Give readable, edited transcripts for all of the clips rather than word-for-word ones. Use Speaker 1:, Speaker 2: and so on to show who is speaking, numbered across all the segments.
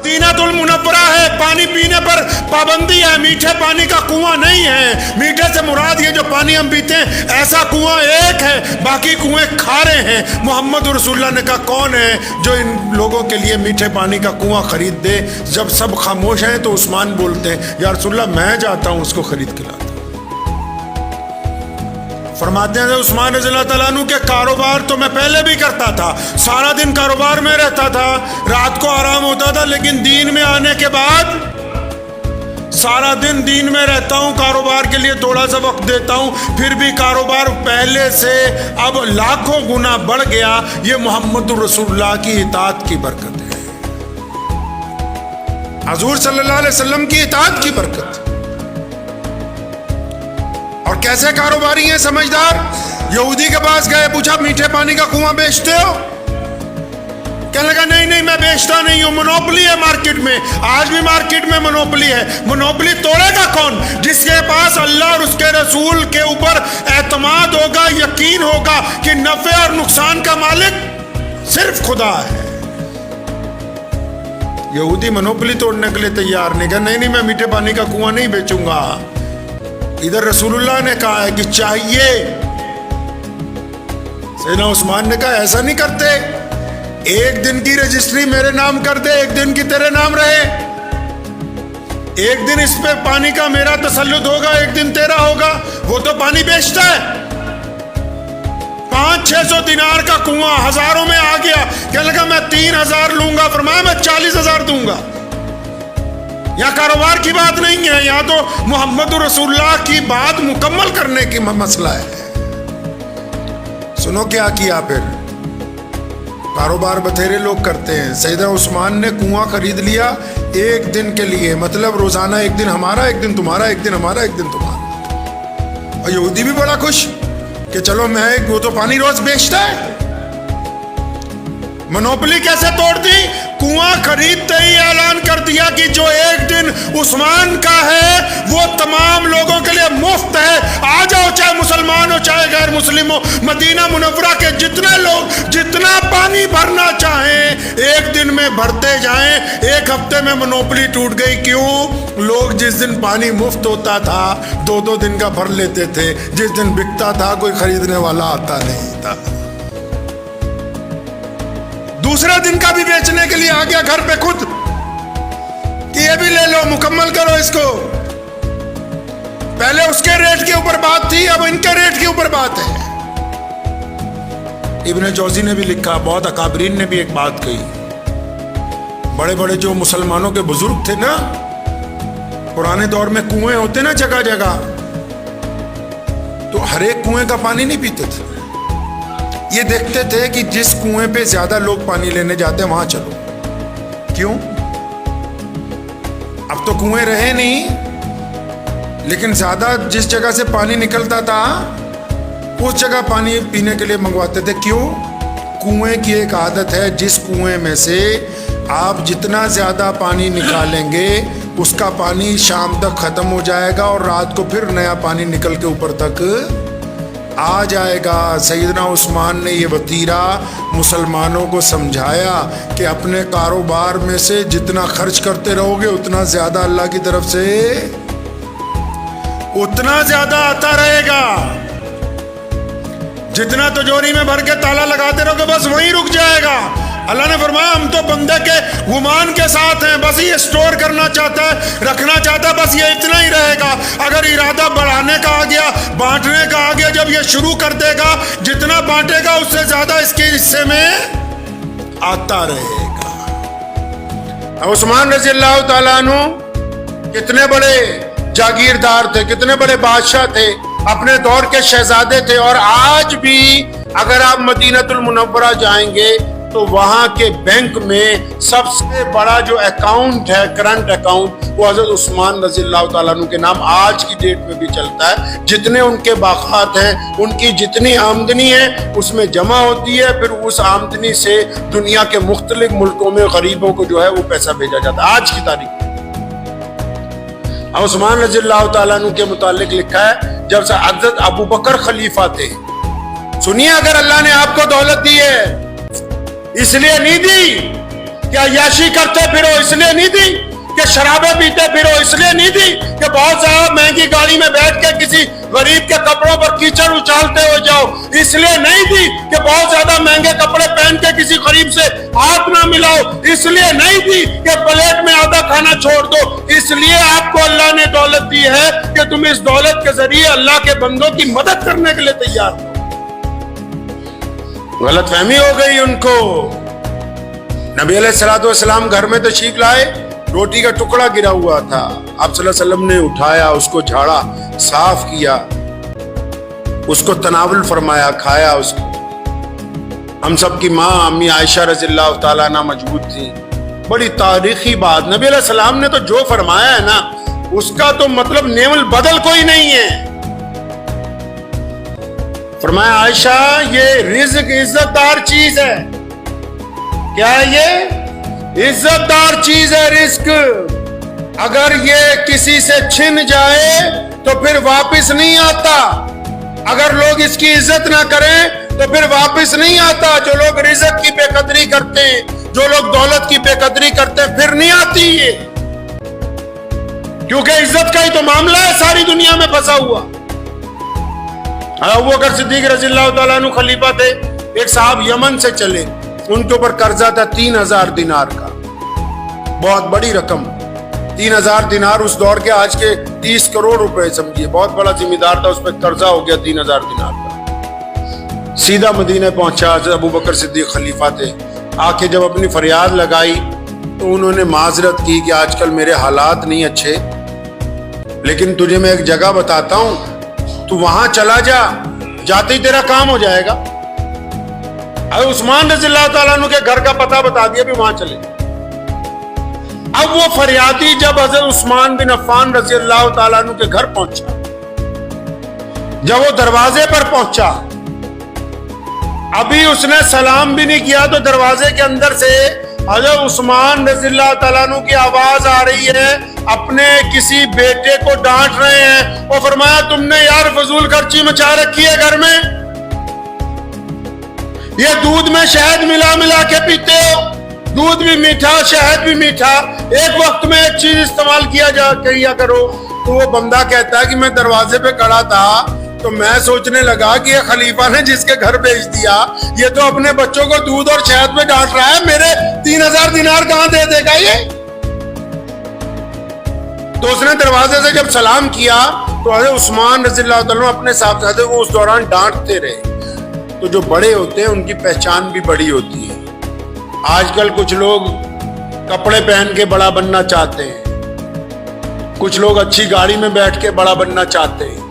Speaker 1: مدینہ المنورہ ہے، پانی پینے پر پابندی ہے، میٹھے پانی کا کنواں نہیں ہے۔ میٹھے سے مراد یہ جو پانی ہم پیتے ہیں، ایسا کنواں ایک ہے، باقی کنویں کھارے ہیں۔ محمد رسول اللہ نے کہا کون ہے جو ان لوگوں کے لیے میٹھے پانی کا کنواں خرید دے؟ جب سب خاموش ہیں تو عثمان بولتے ہیں یا رسول اللہ میں جاتا ہوں اس کو خرید کے لاتا ہوں۔ فرماتے ہیں عثمان رضی اللہ تعالیٰ عنہ کہ کاروبار تو میں پہلے بھی کرتا تھا، سارا دن کاروبار میں رہتا تھا، رات کو آرام ہوتا تھا، لیکن دین میں آنے کے بعد سارا دن دین میں رہتا ہوں، کاروبار کے لیے تھوڑا سا وقت دیتا ہوں، پھر بھی کاروبار پہلے سے اب لاکھوں گنا بڑھ گیا۔ یہ محمد رسول اللہ کی اطاعت کی برکت ہے، حضور صلی اللہ علیہ وسلم کی اطاعت کی برکت۔ اور کیسے کاروباری ہیں سمجھدار؟ یہودی کے پاس گئے، پوچھا میٹھے پانی کا کنواں بیچتے ہو؟ کہنے لگا نہیں میں بیچتا نہیں ہوں، منوپلی ہے مارکیٹ میں، آج بھی مارکیٹ میں منوپلی ہے۔ منوپلی توڑے گا کون؟ جس کے پاس اللہ اور اس کے رسول کے اوپر اعتماد ہوگا، یقین ہوگا کہ نفع اور نقصان کا مالک صرف خدا ہے۔ یہودی منوپلی توڑنے کے لیے تیار نہیں، کہا نہیں میں میٹھے پانی کا کنواں نہیں بیچوں گا۔ ادھر رسول اللہ نے کہا ہے کہ چاہیے، سیدنا عثمان نے کہا ایسا نہیں کرتے، ایک دن کی رجسٹری میرے نام کر دے، ایک دن کی تیرے نام رہے، ایک دن اس پہ پانی کا میرا تسلط ہوگا، ایک دن تیرا ہوگا۔ وہ تو پانی بیچتا ہے، 500-600 دینار کا کنواں ہزاروں میں آ گیا، کہنے لگا میں 3000 لوں گا، فرمایا میں 40000 دوں گا۔ یہاں کاروبار کی بات نہیں ہے، یہاں تو محمد رسول اللہ کی بات مکمل کرنے کی مسئلہ ہے۔ سنو کیا کیا پھر، کاروبار بتھیرے لوگ کرتے ہیں۔ سیدنا عثمان نے کنواں خرید لیا ایک دن کے لیے، مطلب روزانہ ایک دن ہمارا، ایک دن تمہارا، ایک دن ہمارا، ایک دن تمہارا۔ اور یہودی بھی بڑا خوش کہ چلو وہ تو پانی روز بیچتا ہے۔ منوپلی کیسے توڑ دی؟ کنواں خریدتے ہی اعلان کر دیا کہ جو ایک دن عثمان کا ہے وہ تمام لوگوں کے لیے مفت ہے، آ جاؤ، چاہے مسلمان ہو چاہے غیر مسلم ہو، مدینہ منورہ کے جتنے لوگ جتنا پانی بھرنا چاہیں ایک دن میں بھرتے جائیں۔ ایک ہفتے میں منوپلی ٹوٹ گئی، کیوں؟ لوگ جس دن پانی مفت ہوتا تھا 2-2 دن کا بھر لیتے تھے، جس دن بکتا تھا کوئی خریدنے والا آتا نہیں تھا۔ دوسرے دن کا بھی بیچنے کے لیے آ گیا گھر پہ خود کہ یہ بھی لے لو، مکمل کرو اس کو۔ پہلے اس کے ریٹ کے اوپر بات تھی، اب ان کے ریٹ کے اوپر بات ہے۔ ابن جوزی نے بھی لکھا، بہت اکابرین نے بھی ایک بات کہی، بڑے بڑے جو مسلمانوں کے بزرگ تھے نا، پرانے دور میں کنویں ہوتے نا جگہ جگہ، تو ہر ایک کنویں کا پانی نہیں پیتے تھے، یہ دیکھتے تھے کہ جس کنویں پہ زیادہ لوگ پانی لینے جاتے ہیں وہاں چلو۔ کیوں؟ اب تو کنویں رہے نہیں، لیکن زیادہ جس جگہ سے پانی نکلتا تھا اس جگہ پانی پینے کے لیے منگواتے تھے۔ کیوں؟ کنویں کی ایک عادت ہے، جس کنویں میں سے آپ جتنا زیادہ پانی نکالیں گے اس کا پانی شام تک ختم ہو جائے گا اور رات کو پھر نیا پانی نکل کے اوپر تک آ جائے گا۔ سیدنا عثمان نے یہ وتیرہ مسلمانوں کو سمجھایا کہ اپنے کاروبار میں سے جتنا خرچ کرتے رہو گے اتنا زیادہ اللہ کی طرف سے اتنا زیادہ آتا رہے گا۔ جتنا تجوری میں بھر کے تالا لگاتے رہو گے بس وہیں رک جائے گا۔ اللہ نے فرمایا ہم تو بندے کے گمان کے ساتھ ہیں، بس یہ اسٹور کرنا چاہتا ہے، رکھنا چاہتا ہے، بس یہ اتنا ہی رہے گا۔ اگر ارادہ بڑھانے کا آ گیا، بانٹنے کا آ گیا، جب یہ شروع کر دے گا جتنا بانٹے گا اس سے زیادہ اس کے حصے میں آتا رہے گا۔ عثمان رضی اللہ تعالیٰ عنہ کتنے بڑے جاگیردار تھے، کتنے بڑے بادشاہ تھے، اپنے دور کے شہزادے تھے، اور آج بھی اگر آپ مدینہ المنورہ جائیں گے تو وہاں کے بینک میں سب سے بڑا جو اکاؤنٹ ہے، کرنٹ اکاؤنٹ، وہ حضرت عثمان رضی اللہ تعالیٰ عنہ کے نام آج کی ڈیٹ میں بھی چلتا ہے۔ جتنے ان کے باغات ہیں، ان کی جتنی آمدنی ہے اس میں جمع ہوتی ہے، پھر اس آمدنی سے دنیا کے مختلف ملکوں میں غریبوں کو جو ہے وہ پیسہ بھیجا جاتا ہے آج کی تاریخ میں۔ عثمان رضی اللہ تعالیٰ عنہ کے متعلق لکھا ہے جب سے حضرت ابو بکر خلیفہ تھے، سنیے، اگر اللہ نے آپ کو دولت دی ہے اس لیے نہیں دی क्या याशी करते फिरो इसलिए नहीं दी? कि शराबें पीते फिरो इसलिए नहीं दी? कि बहुत ज्यादा महंगी गाड़ी में बैठ के किसी गरीब के कपड़ों पर कीचड़ उछालते हो जाओ इसलिए नहीं दी? कि बहुत ज्यादा महंगे कपड़े पहन के किसी गरीब से हाथ ना मिलाओ इसलिए नहीं दी? कि प्लेट में आधा खाना छोड़ दो इसलिए आपको अल्लाह ने दौलत दी है कि तुम इस दौलत के जरिए अल्लाह के बंदों की मदद करने के लिए तैयार हो। गलतफहमी हो गई उनको। नबी अलैहिस्सलाम घर में तशरीफ लाए, रोटी का टुकड़ा गिरा हुआ था, आप सल्लल्लाहु अलैहि वसल्लम ने उठाया, उसको झाड़ा, साफ किया, उसको तनावुल फरमाया, खाया उसको। हम सब की माँ अम्मी आयशा रज़ियल्लाहु ताला अन्हा मौजूद थी। बड़ी तारीखी बात, नबी अलैहिस्सलाम ने तो जो फरमाया है ना उसका तो मतलब नेवल बदल कोई नहीं है। फरमाया आयशा ये रिज़्क इज्जतदार चीज है। क्या है ये? इज्जतदार चीज है रिस्क। अगर ये किसी से छिन जाए तो फिर वापस नहीं आता। अगर लोग इसकी इज्जत ना करें तो फिर वापस नहीं आता। जो लोग रिज़्क की बेकदरी करते हैं, जो लोग दौलत की बेकदरी करते हैं, फिर नहीं आती ये, क्योंकि इज्जत का ही तो मामला है सारी दुनिया में फंसा हुआ। अबू बकर सिद्दीक रज़ियल्लाहु ताला अन्हु खलीफा थे। एक साहब यमन से चले, उनके ऊपर कर्जा था 3000 दिनार का, बहुत बड़ी रकम। 3000 दिनार उस दौर के आज के 30 करोड़ रुपए समझिए, बहुत बड़ा जिम्मेदार था, उस पर कर्जा हो गया 3000 दिनार का। सीधा मदीने पहुंचा, अबू बकर सिद्दीक खलीफा थे। आके जब अपनी फरियाद लगाई तो उन्होंने माजरत की कि आजकल मेरे हालात नहीं अच्छे, लेकिन तुझे मैं एक जगह बताता हूं, तू वहां चला जा, जाते ही तेरा काम हो जाएगा। उस्मान रज़ियल्लाहु ताला अन्हु के घर का पता बता दिया, भी वहां चले। अब वो फरियादी जब हज़रत उस्मान बिन अफ़्फ़ान रज़ियल्लाहु ताला अन्हु के घर पहुंचा, जब वो दरवाजे पर पहुंचा, अभी उसने सलाम भी नहीं किया तो दरवाजे के अंदर से हज़रत उस्मान रज़ियल्लाहु ताला अन्हु की आवाज आ रही है, अपने किसी बेटे को डांट रहे हैं। और फरमाया तुमने यार फजूल खर्ची मचा रखी है घर में, ये दूध में शहद मिला मिला के पीते हो, दूध भी मीठा शहद भी मीठा, एक वक्त में एक चीज इस्तेमाल किया करो। तो वो बंदा कहता है कि मैं दरवाजे पे खड़ा था तो मैं सोचने लगा कि ये खलीफा ने जिसके घर भेज दिया ये तो अपने बच्चों को दूध और शहद में डांट रहा है, मेरे 3000 दिनार कहां दे देगा ये? तो उसने दरवाजे से जब सलाम किया तो हज़रत उस्मान रज़ियल्लाहु ताला अन्हु अपने साहबजादे को उस दौरान डांटते रहे। तो जो बड़े होते हैं उनकी पहचान भी बड़ी होती है। आजकल कुछ लोग कपड़े पहन के बड़ा बनना चाहते हैं, कुछ लोग अच्छी गाड़ी में बैठ के बड़ा बनना चाहते हैं,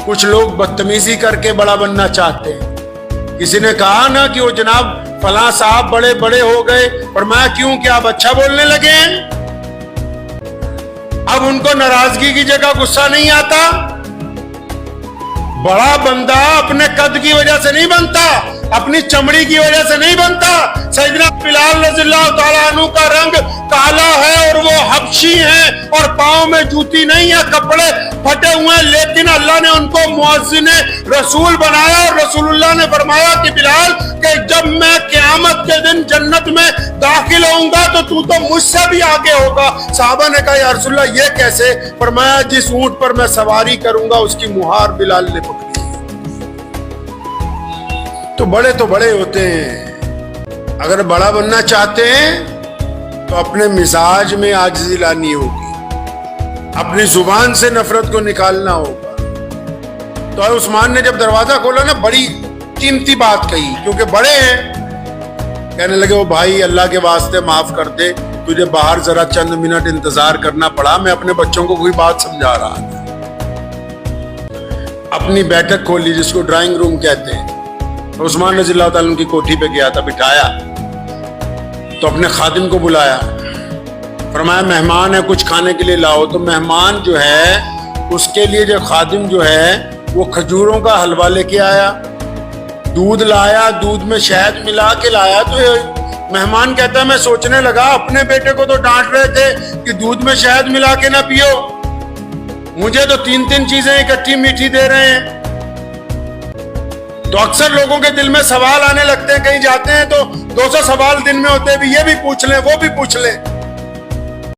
Speaker 1: कुछ लोग बदतमीजी करके बड़ा बनना चाहते हैं। किसी ने कहा ना कि वो जनाब फलां साहब बड़े बड़े हो गए, और मैं क्यों, क्या आप अच्छा बोलने लगे हैं? अब उनको नाराजगी की जगह गुस्सा नहीं आता। बड़ा बंदा अपने कद की वजह से नहीं बनता, अपनी चमड़ी की वजह से नहीं बनता। सैयदना बिलाल रज़ियल्लाहु ताला अन्हु का रंग काला है और वो हबशी हैं और पांव में जूती नहीं है, कपड़े फटे हुए हैं, लेकिन अल्लाह ने उनको मुअज्जिन रसूल बनाया। और रसूलुल्लाह ने फरमाया कि बिलाल कि जब मैं क़यामत के दिन जन्नत में दाखिल होऊंगा तो तू तो मुझसे भी आगे होगा। साहबा ने कहा या रसूलल्लाह ये कैसे? फरमाया जिस ऊंट पर मैं सवारी करूंगा उसकी मुहार बिलाल ने पकड़ी। तो बड़े होते हैं। अगर बड़ा बनना चाहते हैं तो अपने मिजाज में आजिज़ी लानी होगी, अपनी जुबान से नफरत को निकालना होगा। तो उस्मान ने जब दरवाजा खोला ना, बड़ी कीमती बात कही, क्योंकि बड़े हैं। कहने लगे वो भाई अल्लाह के वास्ते माफ कर दे, तुझे बाहर जरा चंद मिनट इंतजार करना पड़ा, मैं अपने बच्चों को कोई बात समझा रहा था। अपनी बैठक खोली जिसको ड्राइंग रूम कहते हैं। तो उस्मान रज़ियल्लाहु ताला अन्हु की कोठी पे गया था, बिठाया तो अपने खादिम को बुलाया, फरमाया मेहमान है कुछ खाने के लिए लाओ। तो मेहमान जो है उसके लिए जो खादिम जो है वो खजूरों का हलवा लेके आया, दूध लाया, दूध में शहद मिला के लाया। तो मेहमान कहता है मैं सोचने लगा अपने बेटे को तो डांट रहे थे कि दूध में शहद मिला के ना पियो, मुझे तो 3 चीजें इकट्ठी मीठी दे रहे हैं। तो अक्सर लोगों के दिल में सवाल आने लगते हैं, कहीं जाते हैं तो 200 सवाल दिन में होते हैं, भी ये भी पूछ लें वो भी पूछ लें।